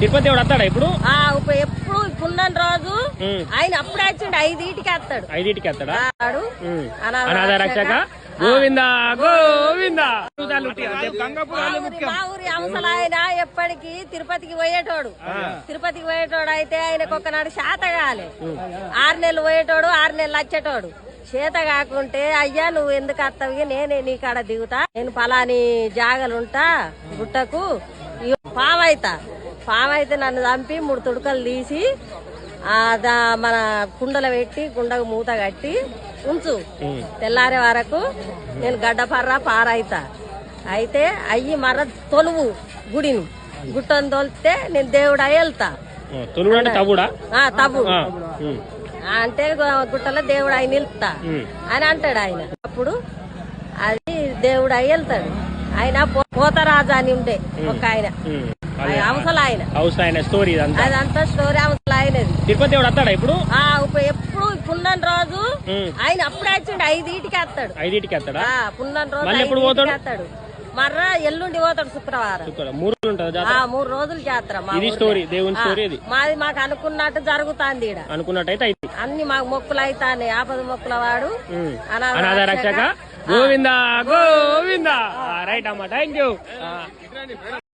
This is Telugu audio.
తిరుపతి దేవుడు వస్తాడా ఇప్పుడు? ఎప్పుడు పున్నని రోజు ఆయన అప్పుడే వచ్చిండు. 5కి వస్తాడు. 5కి వస్తాడా? అనాథ రక్షక గోవింద గోవింద. మా ఊరి అంశలు ఆయన ఎప్పటికి తిరుపతికి పోయేటోడు. అయితే ఆయనకు ఒకనాడు శాత కాలే. 6 నెలలు పోయేటోడు, 6 నెలలు వచ్చేటోడు. చేత కాకుంటే అయ్యా నువ్వు ఎందుకు వస్తావు, నేనే నీ కాడ దిగుతా, నేను పలాని జాగలుంటా గుట్టకు, పామైతే నన్ను చంపి 3 తుడకలు తీసి మన కుండలో పెట్టి కుండకు మూత కట్టి ఉంచు, తెల్లారే వరకు నేను గడ్డపర్రా పారైతా. అయితే అయ్యి మర తొలువు గుడిని, గుట్టను తొలితే నేను దేవుడా వెళ్తా. తవ్వు అంటే గుట్టలో దేవుడు ఆయన నిలుపుతా అని అంటాడు ఆయన. అప్పుడు అది దేవుడు అయి వెళ్తాడు. ఆయన పోతరాజు అని ఉండే ఒక ఆయన అవసరం స్టోరీ, అదంతా స్టోరీ అవసరం ఆయనది. తిరుపతి దేవుడు వస్తాడా ఇప్పుడు? ఎప్పుడు పున్నని రోజు ఆయన అప్పుడే వచ్చిండు. 5కి వస్తాడు. 5కి వస్తాడా? పున్నని రోజు ఎప్పుడు వస్తాడు. మర్ర ఎల్లుండి పోతాడు శుక్రవారం. 3 రోజులు జాతర. మాది మాకు అనుకున్నట్టు జరుగుతాంది. అనుకున్నట్టయితే అన్ని మాకు మొక్కులు అవుతాయి. ఆపద మొక్కుల వాడు అనాథ రక్షక గోవింద గోవింద. రైట్ అమ్మా, థ్యాంక్ యూ.